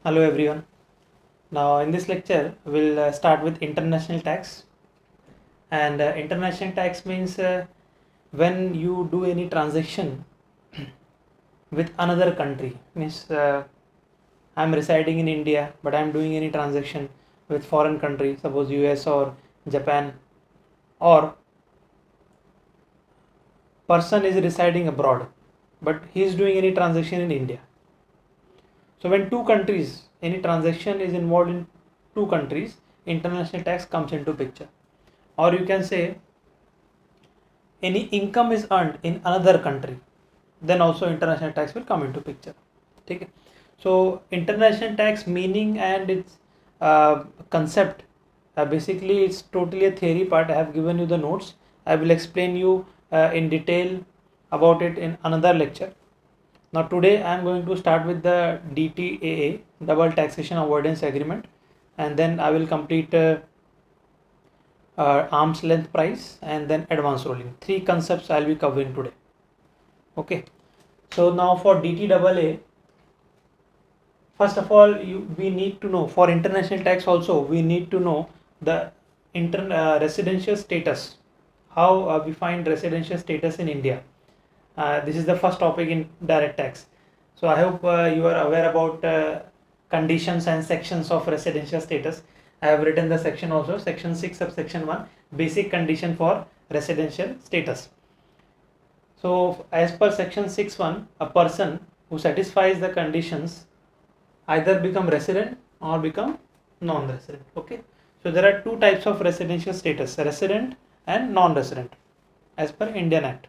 Hello everyone. Now in this lecture we'll start with international tax, and international tax means when you do any transaction with another country. Means I'm residing in India but I'm doing any transaction with foreign country, suppose US or Japan, or person is residing abroad but he is doing any transaction in India. So when two countries, any transaction is involved in two countries, international tax comes into picture. Or you can say any income is earned in another country, then also international tax will come into picture. Okay. So international tax meaning and its concept, basically it's totally a theory part. I have given you the notes. I will explain you in detail about it in another lecture. Now today I am going to start with the DTAA, Double Taxation Avoidance Agreement, and then I will complete arm's length price and then advance ruling. Three concepts I'll be covering today. Okay. So now for DTAA, first of all we need to know, for international tax also we need to know the residential status, how we find residential status in India. This is the first topic in direct tax. So I hope you are aware about conditions and sections of residential status. I have written the section also, section 6 subsection 1, basic condition for residential status. So as per section 6.1, a person who satisfies the conditions either become resident or become non-resident. Okay. So there are two types of residential status, resident and non-resident, as per Indian Act.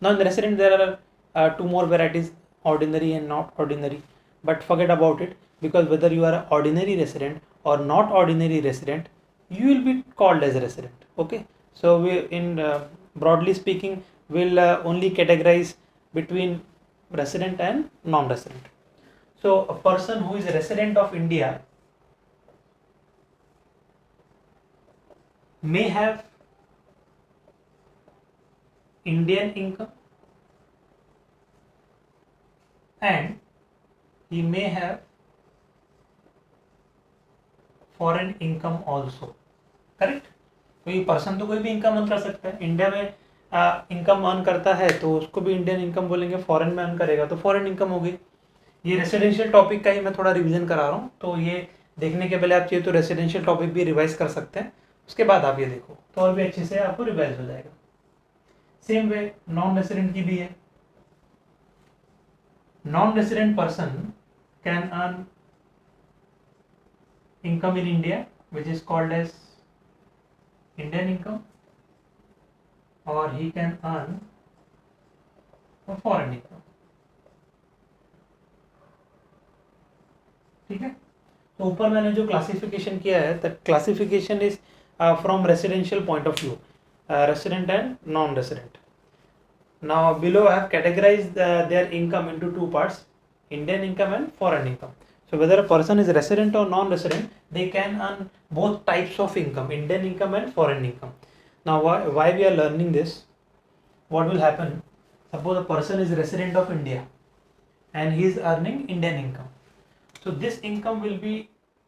Non-resident, there are two more varieties, ordinary and not ordinary, but forget about it, because whether you are an ordinary resident or not ordinary resident, you will be called as a resident. Okay. So we in broadly speaking will only categorize between resident and non-resident. So a person who is a resident of India may have Indian income and he may have foreign income also. Correct. कोई person तो कोई भी income earn कर सकता है. India में income earn करता है तो उसको भी इंडियन इनकम बोलेंगे. फॉरेन में अर्न करेगा तो फॉरेन इनकम होगी. ये रेसिडेंशियल टॉपिक का ही मैं थोड़ा रिवीजन करा रहा हूँ, तो ये देखने के पहले आप चाहिए तो रेसिडेंशियल टॉपिक भी रिवाइज कर सकते हैं, उसके बाद आप ये देखो तो और भी अच्छे से आपको रिवाइज हो जाएगा. सेम वे नॉन रेसिडेंट की भी है. Non-resident person can earn income in India, which is called as Indian income, or he can earn a foreign income. ठीक है. तो ऊपर मैंने जो क्लासिफिकेशन किया है, the classification is from residential point of view, resident and non-resident. Now below I have categorized their income into two parts, Indian income and foreign income. So whether a person is resident or non-resident, they can earn both types of income, Indian income and foreign income. Now why we are learning this? What will happen? Suppose a person is resident of India and he is earning Indian income. So this income will be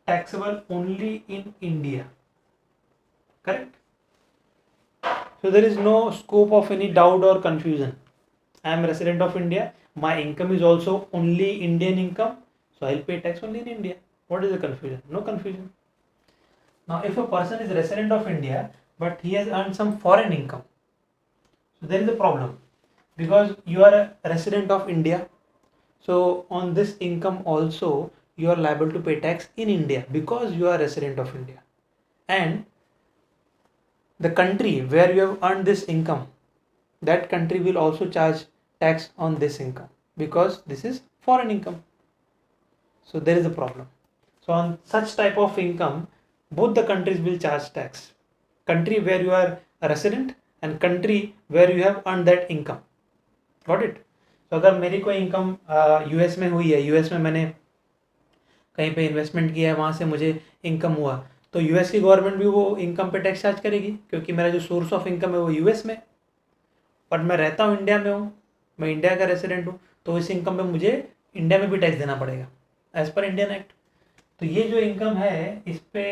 taxable only in India. Correct? So there is no scope of any doubt or confusion. I am a resident of India. My income is also only Indian income. So I'll pay tax only in India. What is the confusion? No confusion. Now if a person is a resident of India but he has earned some foreign income, so there is a problem, because you are a resident of India. So on this income also you are liable to pay tax in India because you are a resident of India. And the country where you have earned this income, that country will also charge tax on this income because this is foreign income. So there is a problem. So on such type of income, both the countries will charge tax. Country where you are a resident and country where you have earned that income. Got it? So अगर मेरी कोई income US में हुई है, US में मैंने कहीं पे इन्वेस्टमेंट किया है, वहाँ से मुझे इनकम हुआ, तो यूएस की गवर्नमेंट भी वो इनकम पे टैक्स चार्ज करेगी, क्योंकि मेरा जो सोर्स ऑफ इनकम है वो यूएस में, बट मैं रहता हूँ इंडिया में हूँ, मैं इंडिया का रेसिडेंट हूँ, तो इस इनकम पे मुझे इंडिया में भी टैक्स देना पड़ेगा. As per Indian act. तो ये जो इनकम है इस पे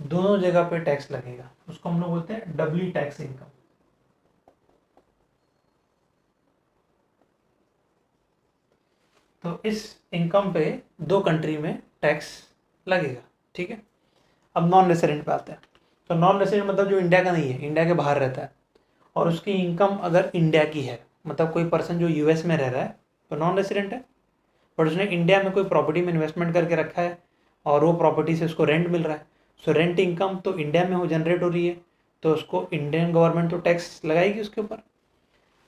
दोनों जगह पे टैक्स लगेगा, उसको हम लोग बोलते हैं डबली टैक्स इनकम। तो इस इनकम पे दो कंट्री में टैक्स लगेगा, ठीक है। अब नॉन रेसिडेंट पे आते हैं। तो नॉन रेसिडेंट मतलब जो इंडिया का नहीं है, इंडिया के बाहर रहता है, और उसकी इनकम अगर इंडिया की है, मतलब कोई पर्सन जो यूएस में रह रहा है तो नॉन रेसिडेंट है, बट उसने इंडिया में कोई प्रॉपर्टी में इन्वेस्टमेंट करके रखा है और वो प्रॉपर्टी से उसको रेंट मिल रहा है। सो रेंट इनकम तो इंडिया में हो जनरेट हो रही है, तो उसको इंडियन गवर्नमेंट तो टैक्स लगाएगी उसके ऊपर।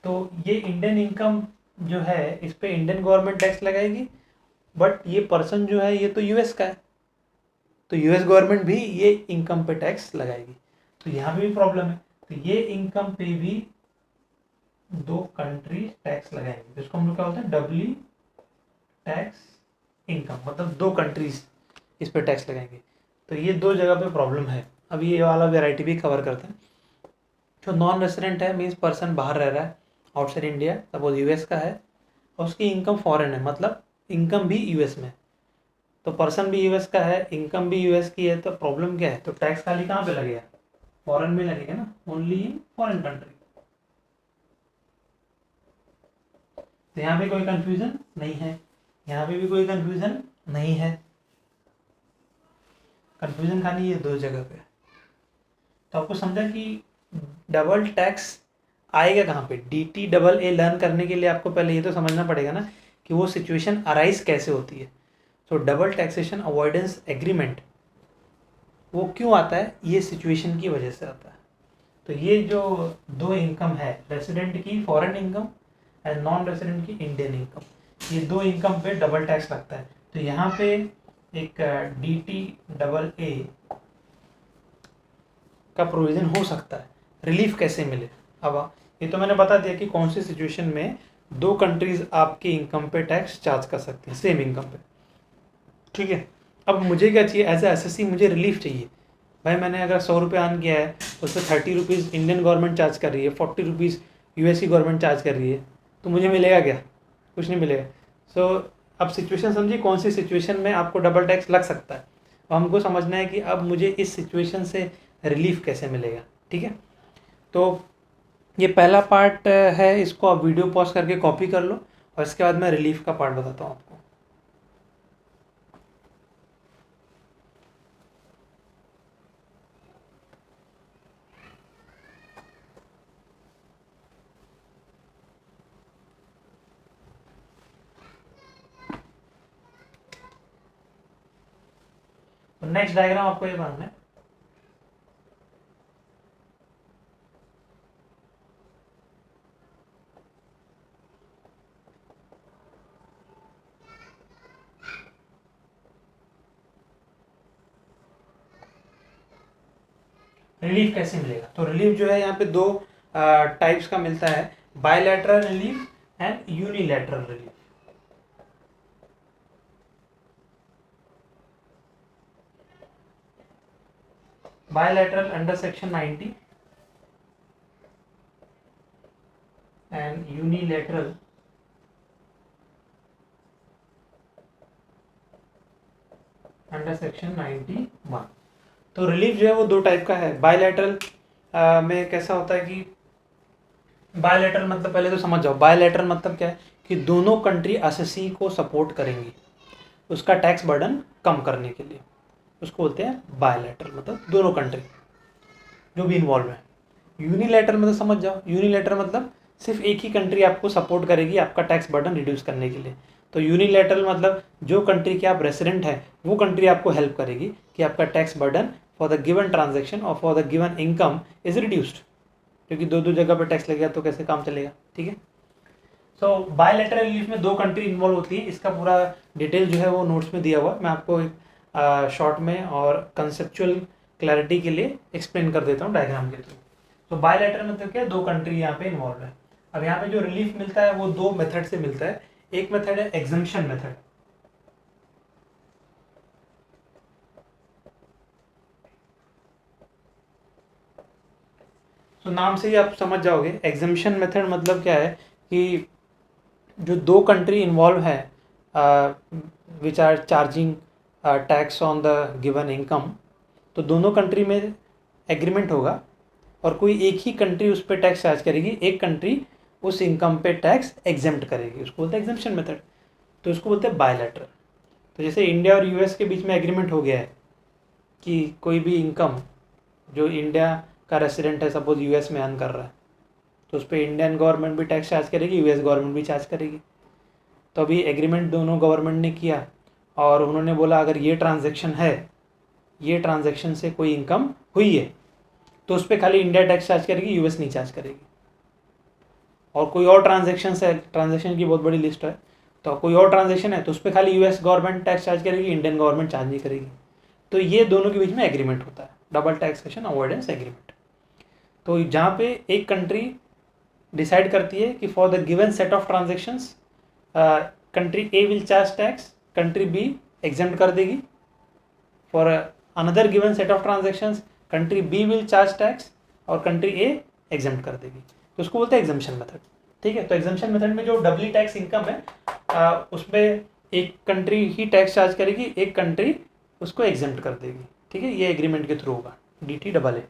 तो ये इंडियन इनकम जो है इस पे इंडियन गवर्नमेंट टैक्स लगाएगी, बट ये पर्सन जो है ये तो यूएस का है, तो यूएस गवर्नमेंट भी ये इनकम पे टैक्स लगाएगी। तो यहाँ पे भी प्रॉब्लम है। तो ये इनकम पे भी दो कंट्री टैक्स लगाएंगे, जिसको हम लोग क्या बोलते हैं डबली टैक्स इनकम, मतलब दो कंट्रीज इस पे टैक्स लगाएंगे। तो ये दो जगह पे प्रॉब्लम है। अब ये वाला वेराइटी भी कवर करते हैं। जो नॉन रेसिडेंट है मीन्स पर्सन बाहर रह रहा है आउटसाइड इंडिया, सपोज यूएस का है और उसकी इनकम फॉरेन है, मतलब इनकम भी यूएस में, तो पर्सन भी यूएस का है, इनकम भी यूएस की है, तो प्रॉब्लम क्या है, तो टैक्स खाली कहाँ पे लगेगा, फॉरेन में लगेगा ना, ओनली इन फॉरेन कंट्री। तो यहाँ पे कोई कंफ्यूजन नहीं है, यहाँ पे भी कोई कंफ्यूजन नहीं है। कंफ्यूजन खाली ये दो जगह पे। तो आपको समझा कि डबल टैक्स आएगा कहाँ पे। DTAA लर्न करने के लिए आपको पहले ये तो समझना पड़ेगा ना कि वो सिचुएशन अराइज कैसे होती है। सो डबल टैक्सेशन अवॉइडेंस एग्रीमेंट वो क्यों आता है, ये सिचुएशन की वजह से आता है। तो ये जो दो इनकम है, रेसिडेंट की foreign income and non resident की इंडियन इनकम, ये दो इनकम पे डबल टैक्स लगता है। तो यहाँ पे एक DTAA का प्रोविजन हो सकता है। रिलीफ कैसे मिले, अब ये तो मैंने बता दिया कि कौन सी सिचुएशन में दो कंट्रीज आपकी इनकम पे टैक्स चार्ज कर सकती हैं सेम इनकम पे, ठीक है। अब मुझे क्या चाहिए, एज ए एसएससी मुझे रिलीफ चाहिए। भाई मैंने अगर 100 रुपये अर्न किया है तो उससे 30 रुपीज़ इंडियन गवर्नमेंट चार्ज कर रही है, 40 रुपीज़ यूएस की गवर्नमेंट चार्ज कर रही है, तो मुझे मिलेगा क्या, कुछ नहीं मिलेगा। सो अब सिचुएशन समझिए कौन सी सिचुएशन में आपको डबल टैक्स लग सकता है, और हमको समझना है कि अब मुझे इस सिचुएशन से रिलीफ कैसे मिलेगा, ठीक है। तो ये पहला पार्ट है, इसको आप वीडियो पॉज करके कॉपी कर लो और इसके बाद मैं रिलीफ का पार्ट बताता हूँ आपको। तो नेक्स्ट डायग्राम आपको ये बनाना है। रिलीफ कैसे मिलेगा, तो रिलीफ जो है यहाँ पे दो टाइप्स का मिलता है, bilateral relief and unilateral relief. Bilateral under section 90 and unilateral under section 91। तो रिलीफ जो है वो दो टाइप का है। बायलैटरल में कैसा होता है कि बायलैटरल मतलब पहले तो समझ जाओ, बायलैटरल मतलब क्या है कि दोनों कंट्री एसएससी को सपोर्ट करेंगी उसका टैक्स बर्डन कम करने के लिए, उसको बोलते हैं बायलैटरल, मतलब दोनों कंट्री जो भी इन्वॉल्व है। यूनिलैटरल मतलब समझ जाओ, यूनिलैटरल मतलब सिर्फ एक ही कंट्री आपको सपोर्ट करेगी आपका टैक्स बर्डन रिड्यूस करने के लिए। तो यूनिलैटरल मतलब जो कंट्री के आप रेसिडेंट हैं वो कंट्री आपको हेल्प करेगी कि आपका tax burden for the given transaction और for the given income is reduced, क्योंकि दो दो जगह पर टैक्स लगेगा तो कैसे काम चलेगा, ठीक है। सो बायलैटरल रिलीफ में दो कंट्री इन्वॉल्व होती है, इसका पूरा डिटेल जो है वो नोट्स में दिया हुआ है, मैं आपको एक शॉर्ट में और कंसेप्चुअल क्लैरिटी के लिए एक्सप्लेन कर देता हूँ डायग्राम के थ्रू। तो बायलैटरल मतलब क्या है, दो कंट्री यहाँ पे इन्वॉल्व है। अब यहाँ पे जो रिलीफ मिलता है वो दो मेथड से मिलता है। एक मेथड है एग्जम्पशन मेथड, तो नाम से ही आप समझ जाओगे एग्जम्पशन मेथड मतलब क्या है कि जो दो कंट्री इन्वॉल्व है which are charging tax on the given income, तो दोनों कंट्री में एग्रीमेंट होगा और कोई एक ही कंट्री उस पर टैक्स चार्ज करेगी, एक कंट्री उस इनकम पे टैक्स एग्जेम्प्ट करेगी, उसको बोलते हैं एग्जेम्पशन मेथड। तो उसको बोलते हैं बायलैटरल। तो जैसे इंडिया और यूएस के बीच में एग्रीमेंट हो गया है कि कोई भी इनकम जो इंडिया का रेसिडेंट है सपोज यूएस में अर्न कर रहा है, तो उस पर इंडियन गवर्नमेंट भी टैक्स चार्ज करेगी, यूएस गवर्नमेंट भी चार्ज करेगी। तो अभी एग्रीमेंट दोनों गवर्नमेंट ने किया और उन्होंने बोला अगर ये ट्रांजैक्शन है, ये ट्रांजैक्शन से कोई इनकम हुई है, तो उस पर खाली इंडिया टैक्स चार्ज करेगी, यूएस नहीं चार्ज करेगी। और कोई और ट्रांजैक्शन है, ट्रांजैक्शन की बहुत बड़ी लिस्ट है, तो कोई और ट्रांजैक्शन है तो उस पर खाली यूएस गवर्नमेंट टैक्स चार्ज करेगी, इंडियन गवर्नमेंट चार्ज नहीं करेगी। तो ये दोनों के बीच में एग्रीमेंट होता है, डबल टैक्सेशन अवॉइडेंस एग्रीमेंट। तो जहाँ पे एक कंट्री डिसाइड करती है कि for the given set of transactions country A will charge tax, country B exempt कर देगी। For another given set of transactions country B will charge tax और कंट्री ए एग्जेम्प्ट कर देगी, तो उसको बोलते हैं एग्जम्पशन मेथड। ठीक है, तो एग्जम्पशन मेथड में जो डबली टैक्स इनकम है उसमें एक कंट्री ही टैक्स चार्ज करेगी, एक कंट्री उसको एग्जेम्प्ट कर देगी। ठीक है, ये एग्रीमेंट के थ्रू होगा, DT AA।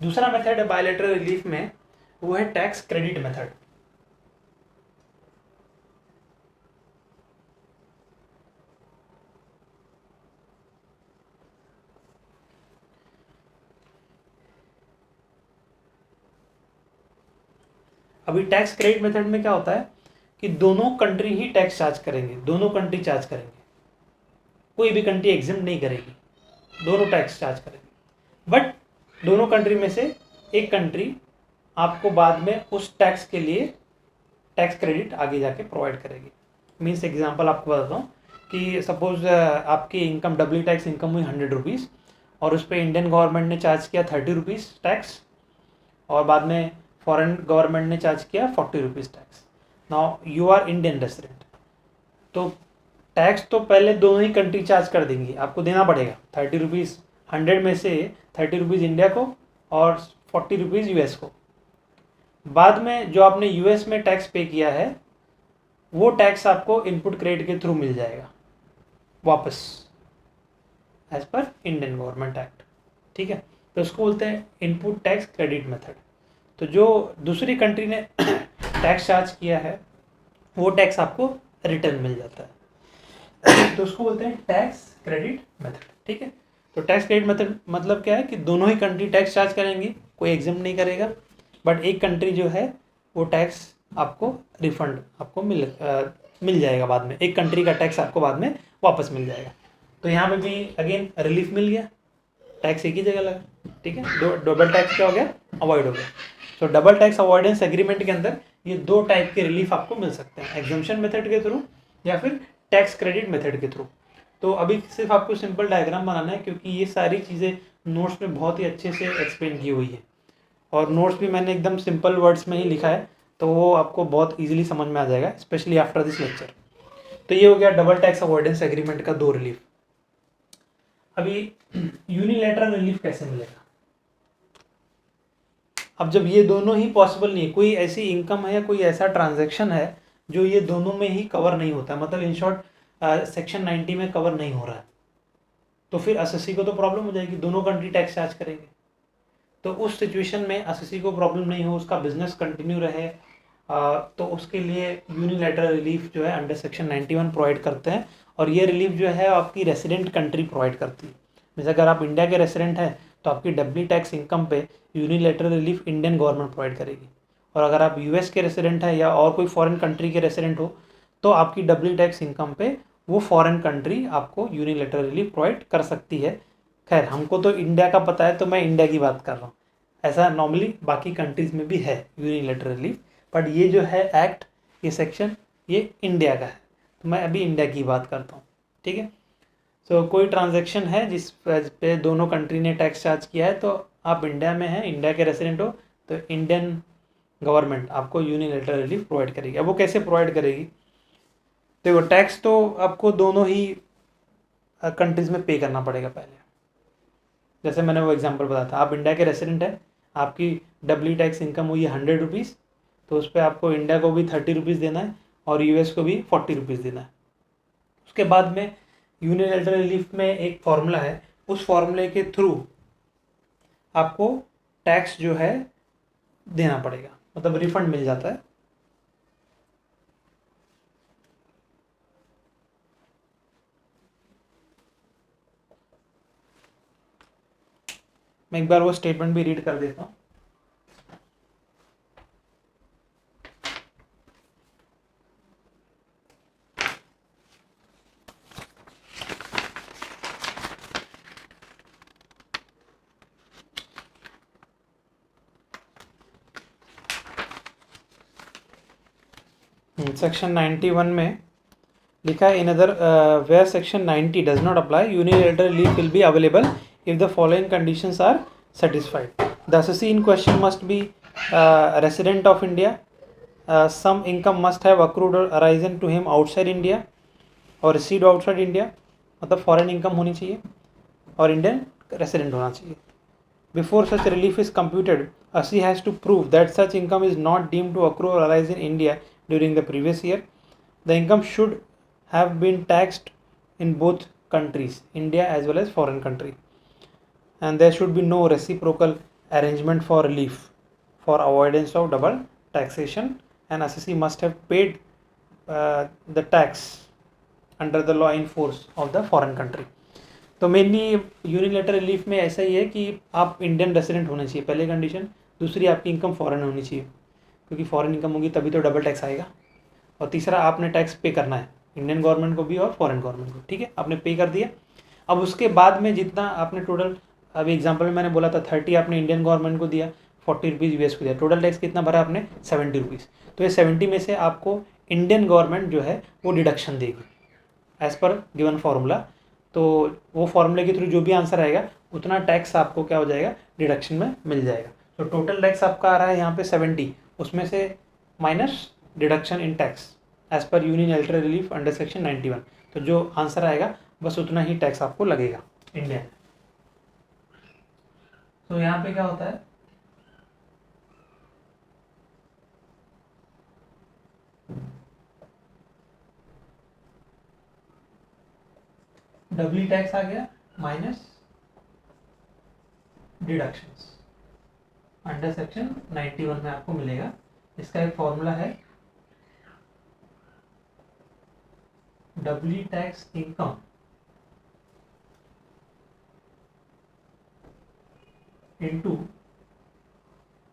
दूसरा मेथड है बायलैटरल रिलीफ में, वो है टैक्स क्रेडिट मेथड। अभी टैक्स क्रेडिट मेथड में क्या होता है कि दोनों कंट्री ही टैक्स चार्ज करेंगे, दोनों कंट्री चार्ज करेंगे, कोई भी कंट्री एग्जेम्प्ट नहीं करेगी, दोनों टैक्स चार्ज करेंगे। बट दोनों कंट्री में से एक कंट्री आपको बाद में उस टैक्स के लिए टैक्स क्रेडिट आगे जाके प्रोवाइड करेगी। मीन्स एग्जांपल आपको बताता हूँ कि सपोज आपकी इनकम डबली टैक्स इनकम हुई 100 रुपीज़ और उस पर इंडियन गवर्नमेंट ने चार्ज किया 30 रुपीज़ टैक्स और बाद में फॉरेन गवर्नमेंट ने चार्ज किया 40 rupees tax. Now you are Indian resident, तो टैक्स तो पहले दोनों ही कंट्री चार्ज कर देंगी, आपको देना पड़ेगा 30 रुपीज़, 100 में से 30 रुपीज़ इंडिया को और 40 रुपीज़ यूएस को। बाद में जो आपने यूएस में टैक्स पे किया है वो टैक्स आपको इनपुट क्रेडिट के थ्रू मिल जाएगा वापस, as per Indian government act. ठीक है, तो उसको बोलते हैं इनपुट टैक्स क्रेडिट मेथड। तो जो दूसरी कंट्री ने टैक्स चार्ज किया है वो टैक्स आपको रिटर्न मिल जाता है, तो उसको बोलते हैं टैक्स क्रेडिट मेथड। ठीक है, तो टैक्स क्रेडिट मेथड मतलब क्या है कि दोनों ही कंट्री टैक्स चार्ज करेंगी, कोई एग्जाम नहीं करेगा, बट एक कंट्री जो है वो टैक्स आपको रिफंड आपको मिल जाएगा बाद में, एक कंट्री का टैक्स आपको बाद में वापस मिल जाएगा। तो यहाँ पे भी अगेन रिलीफ मिल गया, टैक्स एक ही जगह लगा। ठीक है, डबल टैक्स क्या हो गया, अवॉइड हो गया। तो डबल टैक्स अवॉइडेंस एग्रीमेंट के अंदर ये दो टाइप के रिलीफ आपको मिल सकते हैं, एग्जम्पशन मेथड के थ्रू या फिर टैक्स क्रेडिट मेथड के थ्रू। तो अभी सिर्फ आपको सिंपल डायग्राम बनाना है क्योंकि ये सारी चीज़ें नोट्स में बहुत ही अच्छे से एक्सप्लेन की हुई है और नोट्स भी मैंने एकदम सिंपल वर्ड्स में ही लिखा है, तो वो आपको बहुत ईजिली समझ में आ जाएगा, स्पेशली आफ्टर दिस लेक्चर। तो ये हो गया डबल टैक्स अवॉइडेंस एग्रीमेंट का दो रिलीफ। अभी यूनिलैटरल रिलीफ कैसे मिलेगा? अब जब ये दोनों ही पॉसिबल नहीं है, कोई ऐसी इनकम है या कोई ऐसा ट्रांजैक्शन है जो ये दोनों में ही कवर नहीं होता, मतलब इन शॉर्ट सेक्शन 90 में कवर नहीं हो रहा है, तो फिर एसएससी को तो प्रॉब्लम हो जाएगी, दोनों कंट्री टैक्स चार्ज करेंगे। तो उस सिचुएशन में एसएससी को प्रॉब्लम नहीं हो, उसका बिजनेस कंटिन्यू रहे, तो उसके लिए यूनिलैटरल रिलीफ जो है अंडर सेक्शन 91 प्रोवाइड करते हैं। और ये रिलीफ जो है आपकी रेसिडेंट कंट्री प्रोवाइड करती है। जैसे अगर आप इंडिया के रेसिडेंट हैं तो आपकी डबली टैक्स इनकम पे unilateral relief Indian government provide करेगी, और अगर आप यूएस के रेसिडेंट हैं या और कोई फॉरेन कंट्री के रेसिडेंट हो तो आपकी डबली टैक्स इनकम पे वो फॉरेन कंट्री आपको यूनिलैटरल रिलीफ प्रोवाइड कर सकती है। खैर हमको तो इंडिया का पता है तो मैं इंडिया की बात कर रहा हूँ, ऐसा नॉर्मली बाकी कंट्रीज़ में भी है यूनिलैटरल रिलीफ, बट ये जो है एक्ट, ये सेक्शन, ये इंडिया का है, तो मैं अभी इंडिया की बात करता हूँ। ठीक है, सो कोई ट्रांजैक्शन है जिस पे दोनों कंट्री ने टैक्स चार्ज किया है, तो आप इंडिया में हैं, इंडिया के रेसिडेंट हो, तो इंडियन गवर्नमेंट आपको यूनिलैटरल रिलीफ प्रोवाइड करेगी। अब वो कैसे प्रोवाइड करेगी? देखो टैक्स तो आपको दोनों ही कंट्रीज़ में पे करना पड़ेगा पहले। जैसे मैंने वो एग्जांपल बताया था, आप इंडिया के रेसिडेंट हैं, आपकी डबली टैक्स इनकम हुई है 100 रुपीज़, तो उस पर आपको इंडिया को भी 30 रुपीज़ देना है और यूएस को भी 40 रुपीज़ देना है। उसके बाद में यूनिलैटरल रिलीफ में एक फॉर्मूला है, उस फॉर्मूले के थ्रू आपको टैक्स जो है देना पड़ेगा, मतलब रिफंड मिल जाता है। मैं एक बार वो स्टेटमेंट भी रीड कर देता हूँ। सेक्शन 91 में लिखा है, in other where section 90 does not apply, unilateral relief will be available if the following conditions are satisfied. The assessee in question must be resident of India. Some income must have accrued or arisen to him outside India or received outside India. मतलब foreign income होनी चाहिए और Indian resident होना चाहिए. Before such relief is computed, assessee has to prove that such income is not deemed to accrue or arise in India during the previous year. The income should have been taxed in both countries, India as well as foreign country. And there should be no reciprocal arrangement for relief for avoidance of double taxation, and assessee must have paid the tax under the law in force of the foreign country. तो mainly यूनिलेटर relief में ऐसा ही है कि आप Indian resident होना चाहिए पहले condition, दूसरी आपकी इनकम फॉरेन होनी चाहिए, क्योंकि फॉरेन इनकम होगी तभी तो डबल टैक्स आएगा, और तीसरा आपने टैक्स पे करना है इंडियन गवर्नमेंट को भी और फॉरेन गवर्नमेंट को. ठीक है, आपने पे कर दिया. अब उसके बाद में जितना आपने टोटल, अभी एग्जांपल में मैंने बोला था 30 आपने इंडियन गवर्नमेंट को दिया, 40 रुपीज़ यूएस को दिया, टोटल टैक्स कितना भरा आपने 70 रुपीज़. तो ये 70 में से आपको इंडियन गवर्नमेंट जो है वो डिडक्शन देगी एज़ पर गिवन फार्मूला. तो वो फार्मूले के थ्रू जो भी आंसर आएगा उतना टैक्स आपको क्या हो जाएगा, डिडक्शन में मिल जाएगा. तो टोटल टैक्स आपका आ रहा है यहाँ पे 70, उसमें से minus deduction in tax as per unilateral relief under section 91. तो जो आंसर आएगा बस उतना ही टैक्स आपको लगेगा इंडिया में. तो यहाँ पे क्या होता है, डबली टैक्स आ गया माइनस डिडक्शंस अंडर सेक्शन 91 में आपको मिलेगा. इसका एक फॉर्मूला है, डबली tax income into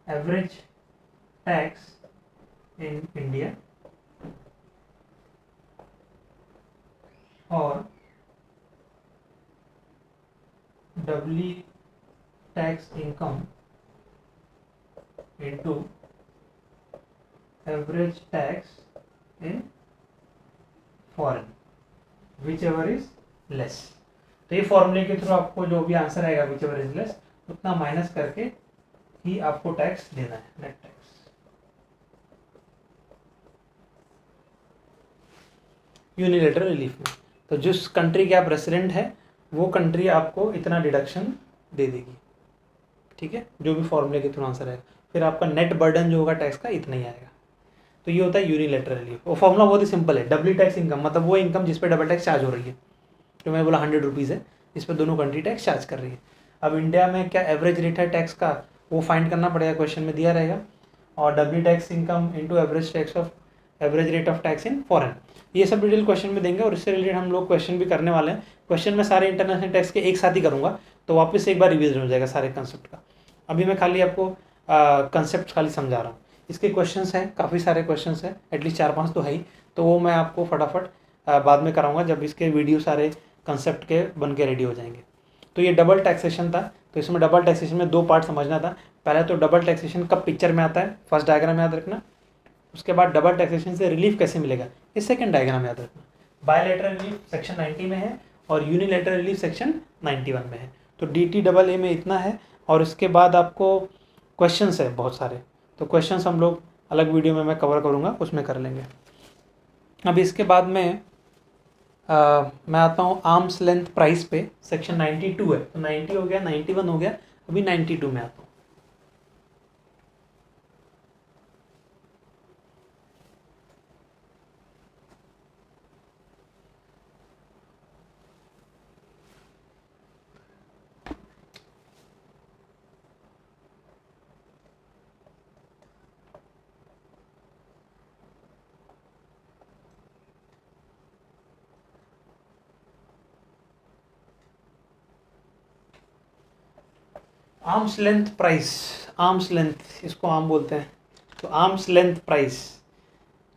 average tax in India और doubly tax income into average tax in foreign, whichever is less. तो ये फॉर्मूले के थ्रू आपको जो भी आंसर आएगा whichever is less उतना माइनस करके ही आपको टैक्स देना है, नेट टैक्स. यूनिलैटरल रिलीफ में तो जिस कंट्री के आप रेसिडेंट हैं वो कंट्री आपको इतना डिडक्शन दे देगी. ठीक है, जो भी फॉर्मूले के थ्रू आंसर आएगा, फिर आपका नेट बर्डन जो होगा टैक्स का इतना ही आएगा. तो ये होता है यूनिलैटरल रिलीफ. वो फॉर्मूला बहुत ही सिंपल है, डबली टैक्स इनकम मतलब वो इनकम जिस पर डबल टैक्स चार्ज हो रही है. जो मैं बोला 100 रुपीज़ है, इस पर दोनों कंट्री टैक्स चार्ज कर रही है. अब इंडिया में क्या एवरेज रेट है टैक्स का, वो फाइंड करना पड़ेगा, क्वेश्चन में दिया रहेगा. और W tax income into average tax of average rate of tax in foreign, ये सब डिटेल क्वेश्चन में देंगे. और इससे रिलेटेड हम लोग क्वेश्चन भी करने वाले हैं. क्वेश्चन में सारे इंटरनेशनल टैक्स के एक साथ ही करूँगा, तो वापस से एक बार रिवीजन हो जाएगा सारे कंसेप्ट का. अभी मैं खाली आपको कंसेप्ट खाली समझा रहा हूँ. इसके क्वेश्चंस हैं, काफ़ी सारे क्वेश्चंस हैं, एटलीस्ट 4-5 तो है ही. तो वो मैं आपको फटाफट बाद में कराऊंगा जब इसके वीडियो सारे कंसेप्ट के बन के रेडी हो जाएंगे. तो ये डबल टैक्सेशन था. तो इसमें डबल टैक्सेशन में 2 पार्ट समझना था. पहले तो डबल टैक्सेशन कब पिक्चर में आता है, फर्स्ट डायग्राम याद रखना. उसके बाद डबल टैक्सेशन से रिलीफ कैसे मिलेगा, ये सेकंड डायग्राम याद रखना. बायलैटरल रिलीफ सेक्शन 90 में है और यूनिलैटरल रिलीफ सेक्शन 91 में है. तो DTAA में इतना है. और इसके बाद आपको क्वेश्चंस है बहुत सारे, तो क्वेश्चंस हम लोग अलग वीडियो में मैं कवर करूँगा, उसमें कर लेंगे. अब इसके बाद में मैं आता हूँ आर्म्स लेंथ प्राइस पे. सेक्शन 92 है, तो 90 हो गया, 91 हो गया, अभी 92 में आता हूँ. Arms length price, arms length इसको आम बोलते हैं, तो आर्म्स लेंथ प्राइस,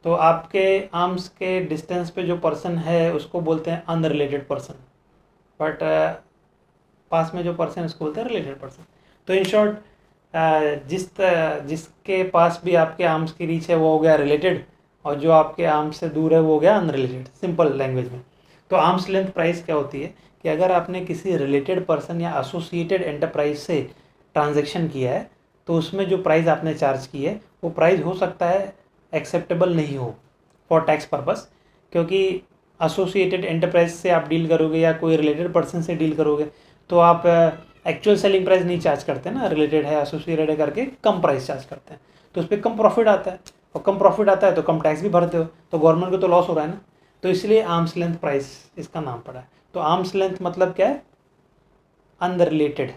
तो आपके आर्म्स के डिस्टेंस पे जो पर्सन है उसको बोलते हैं अनरिलेटेड पर्सन, बट पास में जो पर्सन है उसको बोलते हैं रिलेटेड पर्सन। तो इन शॉर्ट जिसके पास भी आपके आर्म्स की रीच है वो हो गया रिलेटेड, और जो आपके आर्म्स से दूर है वो हो गया अनरिलेटेड, सिंपल लैंग्वेज में। तो आर्म्स लेंथ प्राइस क्या होती है कि अगर आपने किसी रिलेटेड पर्सन या एसोसिएटेड एंटरप्राइज से ट्रांजैक्शन किया है तो उसमें जो प्राइस आपने चार्ज की है वो प्राइस हो सकता है एक्सेप्टेबल नहीं हो फॉर टैक्स पर्पस, क्योंकि एसोसिएटेड एंटरप्राइज से आप डील करोगे या कोई रिलेटेड पर्सन से डील करोगे तो आप एक्चुअल सेलिंग प्राइस नहीं चार्ज करते ना, रिलेटेड है एसोसिएटेड है करके कम प्राइस चार्ज करते हैं, तो उस पर कम प्रॉफिट आता है, और कम प्रॉफिट आता है तो कम टैक्स भी भरते हो, तो गवर्नमेंट को तो लॉस हो रहा है ना, तो इसलिए आर्म्स लेंथ प्राइस इसका नाम पड़ा है। तो आर्म्स लेंथ मतलब क्या है, अनरिलेटेड,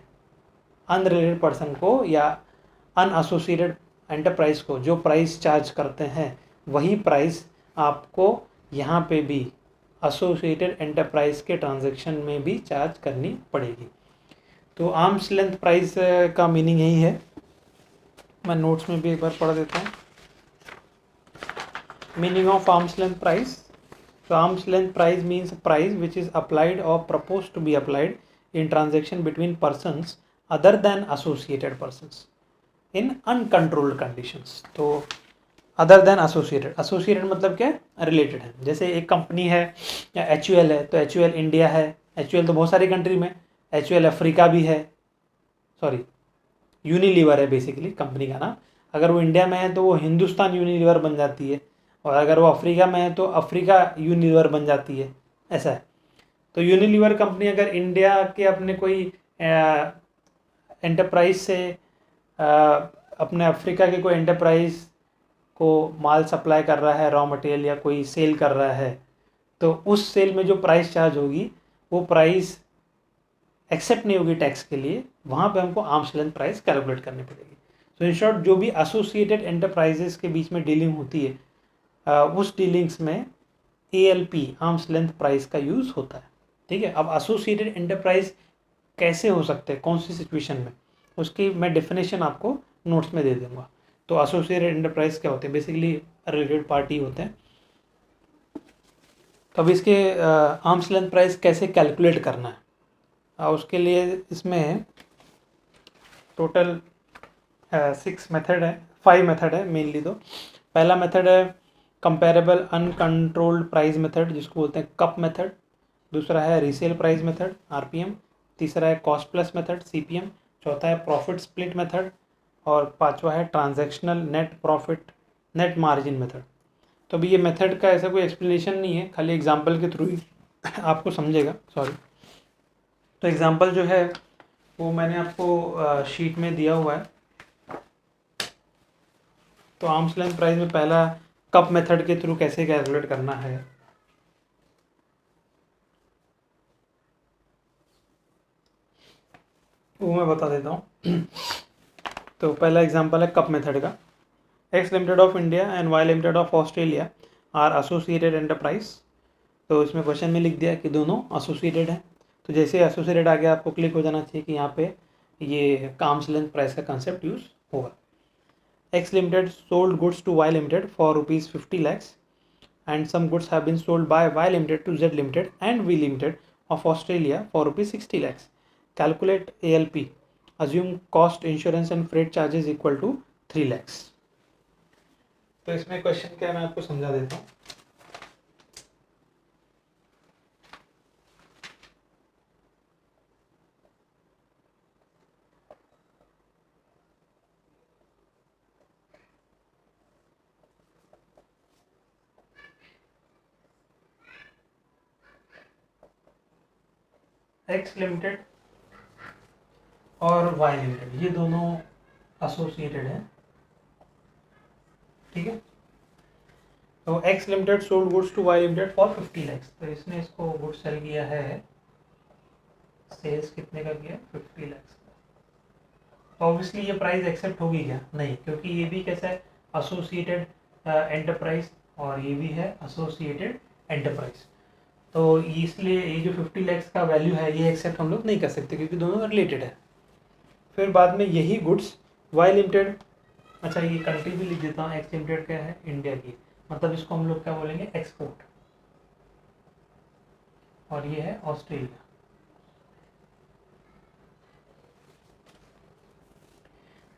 अनरिलेटेड पर्सन को या अनएसोसिएटेड एंटरप्राइज को जो प्राइस चार्ज करते हैं वही प्राइस आपको यहाँ पे भी एसोसिएटेड एंटरप्राइज के ट्रांजैक्शन में भी चार्ज करनी पड़ेगी। तो आर्म्स लेंथ प्राइस का मीनिंग यही है, मैं नोट्स में भी एक बार पढ़ देता हूँ। Meaning of arms length price, so arm's length price means price which is applied or proposed to be applied in transaction between persons other than associated persons in uncontrolled conditions। तो other than associated, associated मतलब क्या है, related है। जैसे एक company है या H है तो एच इंडिया है, एच तो बहुत सारी कंट्री में, एच अफ्रीका भी है, सॉरी यूनिलीवर है बेसिकली कंपनी का नाम, अगर वो इंडिया में है तो वो हिंदुस्तान यूनिलीवर बन जाती है, और अगर वो अफ्रीका में है तो अफ्रीका यूनिलीवर बन जाती है, ऐसा है। तो यूनिलीवर कंपनी अगर इंडिया के अपने कोई एंटरप्राइज से अपने अफ्रीका के कोई एंटरप्राइज को माल सप्लाई कर रहा है, रॉ मटेरियल या कोई सेल कर रहा है, तो उस सेल में जो प्राइस चार्ज होगी वो प्राइस एक्सेप्ट नहीं होगी टैक्स के लिए, वहाँ पे हमको आर्म्स लेंथ प्राइस कैलकुलेट करनी पड़ेगी। सो इन शॉर्ट जो भी एसोसिएटेड एंटरप्राइजेस के बीच में डीलिंग होती है उस डीलिंग्स में ALP आर्म्स लेंथ प्राइस का यूज़ होता है, ठीक है। अब एसोसिएटेड एंटरप्राइज कैसे हो सकते हैं, कौन सी सिचुएशन में, उसकी मैं डेफिनेशन आपको नोट्स में दे दूँगा। तो एसोसिएटेड एंटरप्राइज क्या होते हैं, बेसिकली रिलेटेड पार्टी होते हैं। तो अब इसके आर्म्स लेंथ प्राइस कैसे कैलकुलेट करना है, उसके लिए इसमें टोटल 6 मेथड है, 5 मेथड है मेनली। तो पहला मेथड है कंपेरेबल अनकंट्रोल्ड प्राइस मेथड जिसको बोलते हैं कप मेथड, दूसरा है रीसेल प्राइस मेथड RPM, तीसरा है कॉस्ट प्लस मेथड CPM, चौथा है प्रॉफिट स्प्लिट मेथड, और पांचवा है transactional net profit net margin method. तो अभी ये मेथड का ऐसा कोई एक्सप्लेनेशन नहीं है, खाली एग्जांपल के थ्रू ही आपको समझेगा, सॉरी। तो एग्जांपल जो है वो मैंने आपको शीट में दिया हुआ है। तो आर्म्स लेंथ प्राइस में पहला कप मेथड के थ्रू कैसे कैलकुलेट करना है, वो मैं बता देता हूँ। तो पहला एग्जांपल है कप मेथड का। X limited of India and Y limited of Australia are associated enterprise. तो इसमें क्वेश्चन में लिख दिया कि दोनों एसोसिएटेड हैं, तो जैसे एसोसिएटेड आ गया आपको क्लिक हो जाना चाहिए कि यहाँ पे ये आर्म्स लेंथ प्राइस का कंसेप्ट यूज होगा। X Limited sold goods to Y Limited for rupees 50 lakhs and some goods have been sold by Y Limited to Z Limited and V Limited of Australia for rupees 60 lakhs. Calculate ALP. Assume cost, insurance and freight charges equal to 3 lakhs. तो इसमें question क्या है मैं आपको समझा देता हूँ। X limited और वाई लिमिटेड ये दोनों एसोसिएटेड हैं, ठीक है। तो X limited sold goods to Y limited for 50 lakhs, तो इसने इसको गुड्स सेल किया है, सेल्स कितने का किया, 50 लैक्स। तो ऑब्वियसली ये प्राइस एक्सेप्ट होगी क्या, नहीं, क्योंकि ये भी कैसा है एसोसिएटेड एंटरप्राइज और ये भी है एसोसिएटेड एंटरप्राइज। तो इसलिए ये जो 50 लैक्स का वैल्यू है ये एक्सेप्ट हम लोग नहीं कर सकते क्योंकि दोनों रिलेटेड है। फिर बाद में यही गुड्स वाई लिमिटेड, अच्छा ये कंट्री भी लिख देता हूँ, एक्स लिमिटेड क्या है, इंडिया की, मतलब इसको हम लोग क्या बोलेंगे, एक्सपोर्ट, और ये है ऑस्ट्रेलिया।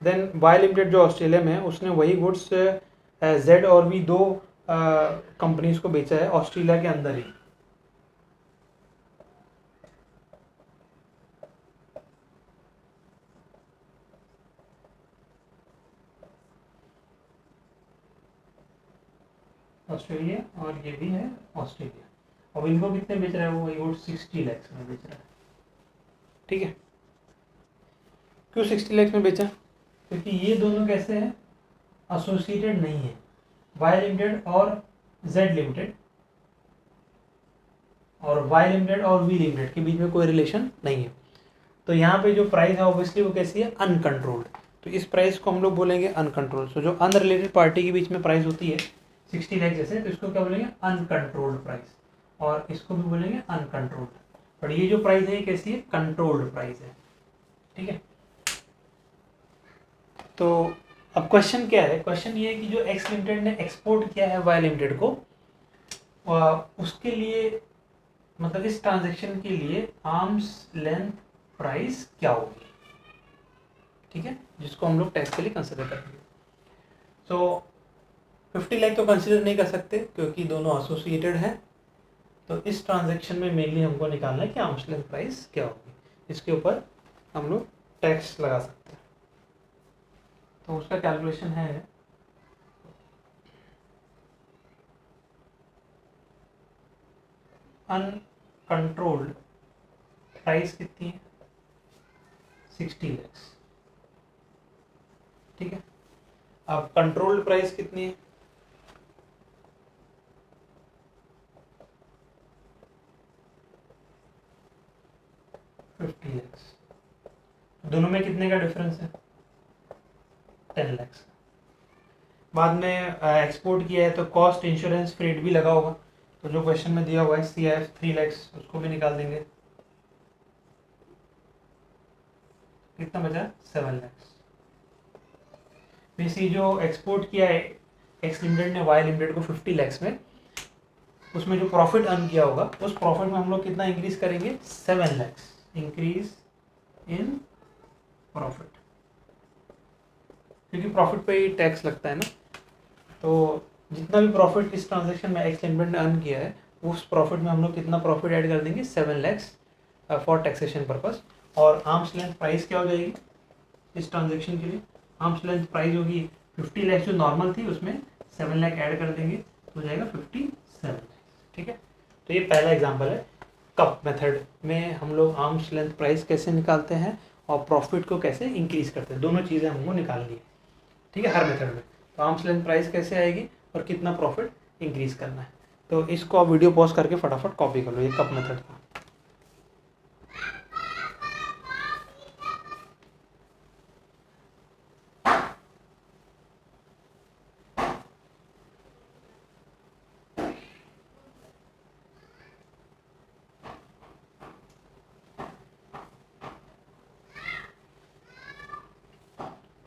देन वाई लिमिटेड जो ऑस्ट्रेलिया में है, उसने वही गुड्स जेड और भी दो कंपनीज को बेचा है ऑस्ट्रेलिया के अंदर ही। ऑस्ट्रेलिया और ये भी है ऑस्ट्रेलिया, और इनको कितने बेच रहा है वो, ये 60 लाख में बेच रहा है। ठीक है, क्यों 60 लाख में बेचा, क्योंकि ये दोनों कैसे हैं, एसोसिएटेड नहीं है, वाई लिमिटेड और जेड लिमिटेड, और वाई लिमिटेड और वी लिमिटेड के बीच में कोई रिलेशन नहीं है। तो यहाँ पे जो प्राइस है ऑब्वियसली वो कैसी है, अनकंट्रोल्ड, तो इस प्राइस को हम लोग बोलेंगे अनकंट्रोल्ड। तो जो अनरिलेटेड पार्टी के बीच में प्राइस होती है 60 लाख जैसे, तो इसको क्या बोलेंगे, अनकंट्रोल्ड प्राइस, और इसको भी बोलेंगे अनकंट्रोल्ड। पर ये जो प्राइस है ये कैसी है, कंट्रोल्ड प्राइस है। ठीक है, तो अब क्वेश्चन क्या है, क्वेश्चन ये है कि जो एक्स लिमिटेड ने एक्सपोर्ट किया है वाई लिमिटेड को, उसके लिए मतलब इस ट्रांजैक्शन के लिए आर्म्स लेंथ प्राइस क्या होगी। ठीक है, जिसको हम लोग टैक्स के लिए कंसिडर करेंगे। सो 50 लाख तो कंसिडर नहीं कर सकते क्योंकि दोनों एसोसिएटेड हैं, तो इस ट्रांजैक्शन में मेनली हमको निकालना है कि आर्म्स लेंथ प्राइस क्या होगी, इसके ऊपर हम लोग टैक्स लगा सकते हैं। तो उसका कैलकुलेशन है अनकंट्रोल्ड प्राइस कितनी है, 60 लाख। ठीक है, अब कंट्रोल्ड प्राइस कितनी है, 50 लाख। दोनों में कितने का डिफरेंस है, 10 लाख। बाद में एक्सपोर्ट किया है तो कॉस्ट, इंश्योरेंस, फ्रेट भी लगा होगा, तो जो क्वेश्चन में दिया हुआ है CIF 3 लाख, उसको भी निकाल देंगे, कितना बचा, 7 लाख। वैसे जो एक्सपोर्ट किया है एक्स लिमिटेड ने वाई लिमिटेड को 50 लाख में, उसमें जो प्रॉफिट अर्न किया होगा उस प्रॉफिट में हम लोग कितना इंक्रीज करेंगे, 7 लाख इंक्रीज इन प्रॉफिट, क्योंकि प्रॉफिट पे ही टैक्स लगता है ना। तो जितना भी प्रॉफिट इस ट्रांजैक्शन में एक्स लिमिटेड ने अर्न किया है, उस प्रॉफिट में हम लोग कितना प्रॉफिट ऐड कर देंगे, 7 लाख फॉर टैक्सेशन पर्पस। और आर्म्स लेंथ प्राइस क्या हो जाएगी इस ट्रांजैक्शन के लिए, आर्म्स लेंथ प्राइस होगी 50 लाख जो नॉर्मल थी, उसमें 7 लाख ऐड कर देंगे तो हो जाएगा 57 लाख। ठीक है, तो ये पहला एग्जांपल है कप मेथड में हम लोग आर्म्स लेंथ प्राइस कैसे निकालते हैं और प्रॉफिट को कैसे इंक्रीज करते हैं, दोनों चीज़ें हमको निकालनी है। ठीक है, हर मेथड में तो आर्म्स लेंथ प्राइस कैसे आएगी और कितना प्रॉफिट इंक्रीज करना है। तो इसको आप वीडियो पॉज करके फटाफट कॉपी कर लो, ये कप मेथड था।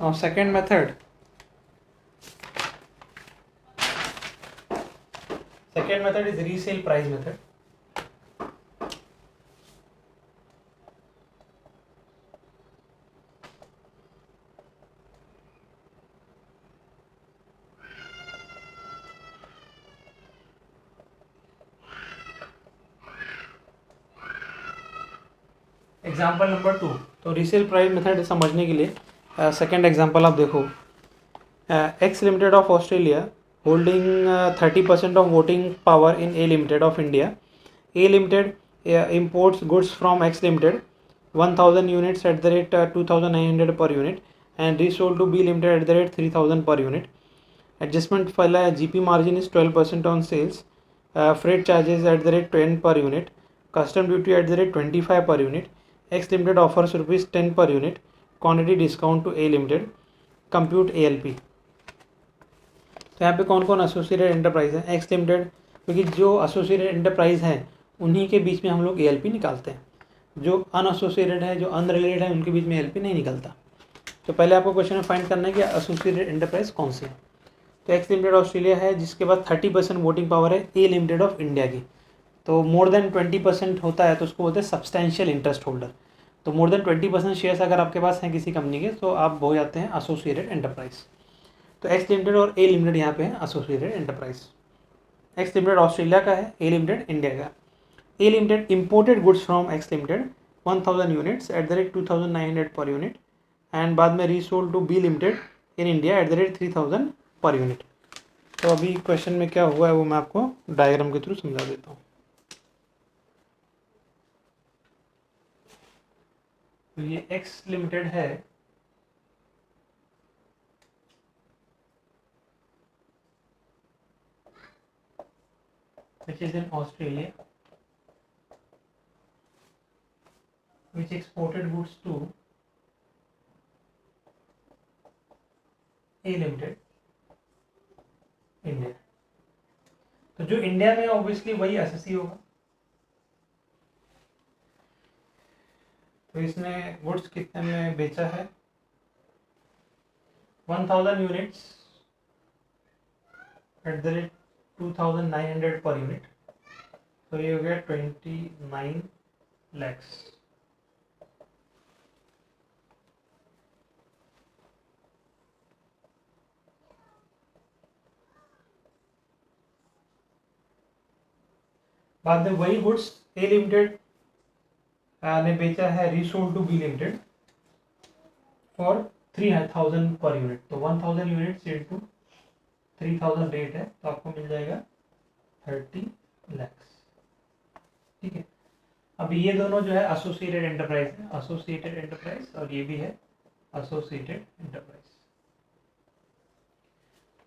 Now second method is resale price method. Example number 2, तो रीसेल प्राइस मेथड समझने के लिए सेकेंड एग्जाम्पल आप देखो, x limited of Australia holding 30% of voting power in A limited of India. A limited imports goods from X Limited 1000 units at the rate 2900 per unit and resold to B Limited at the rate 3000 per unit. Adjustment file GP margin is 12% on sales. Freight charges at the rate 10 per unit. Custom duty at the rate 25 per unit. X Limited offers rupees 10 per unit. Quantity discount to A Limited. Compute ALP. तो यहाँ पे कौन कौन associated enterprise है, x limited, क्योंकि जो associated enterprise हैं उन्हीं के बीच में हम लोग ALP निकालते हैं, जो अनएसोसिएटेड है, जो अनरिलेटेड है, उनके बीच में ALP नहीं निकलता। तो पहले आपको क्वेश्चन में फाइंड करना है कि एसोसिएटेड एंटरप्राइज कौन सी है। तो एक्स लिमिटेड ऑस्ट्रेलिया है, जिसके बाद 30% वोटिंग पावर है ए लिमिटेड ऑफ इंडिया की। तो मोर देन 20% होता है तो उसको बोलते हैं सब्सटेंशियल इंटरेस्ट होल्डर। तो मोर देन 20% शेयर्स अगर आपके पास हैं किसी कंपनी के तो आप हो जाते हैं एसोसिएटेड एंटरप्राइज। तो एक्स लिमिटेड और ए लिमिटेड यहाँ पे है associated enterprise. X limited Australia का है, ए लिमिटेड इंडिया का। A limited imported goods from X limited 1000 units at the rate 2900 per unit, and बाद में resold to B limited in India at the rate 3000 per unit. तो अभी question में क्या हुआ है वो मैं आपको डायग्राम के थ्रू समझा देता हूँ। तो ये एक्स लिमिटेड है, which is in Australia, which exported goods to A Limited India. तो जो इंडिया में ऑब्वियसली वही एसएससी होगा। तो इसने गुड्स कितने में बेचा है, 1000 units at the rate 2900 per unit. तो ये हो गया 29 लैक्स। बाद में वही गुड्स ए लिमिटेड ने बेचा है resold to B limited for 3000 per unit. तो 1000 यूनिट्स इंटू 3000 रेट है तो आपको मिल जाएगा 30 लैक्स। ठीक है, अब ये दोनों जो है एसोसिएटेड एंटरप्राइज है, एसोसिएटेड एंटरप्राइज, और ये भी है एसोसिएटेड एंटरप्राइज।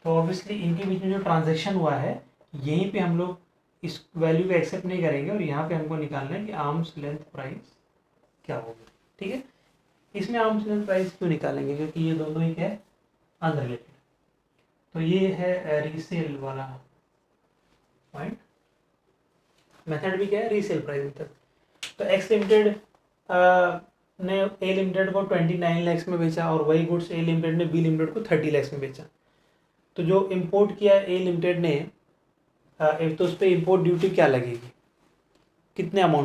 तो ऑब्वियसली इनके बीच में जो ट्रांजैक्शन हुआ है यहीं पे हम लोग इस वैल्यू को एक्सेप्ट नहीं करेंगे और यहाँ पे हमको निकालना है कि आर्म्स लेंथ प्राइस क्या होगी। ठीक है, इसमें आर्म्स लेंथ प्राइस क्यों निकालेंगे, क्योंकि ये दोनों ही क्या है, अनरिलेटेड। तो ये है रीसेल वाला पॉइंट। मेथड भी क्या है, रीसेल प्राइस मेथड। तो एक्स लिमिटेड ने ए लिमिटेड को 29 लैक्स में बेचा और वही गुड्स ए लिमिटेड ने बी लिमिटेड को 30 लैक्स में बेचा। तो जो इम्पोर्ट किया ए लिमिटेड ने तो उस पर इम्पोर्ट ड्यूटी क्या लगेगी, कितने अमाउंट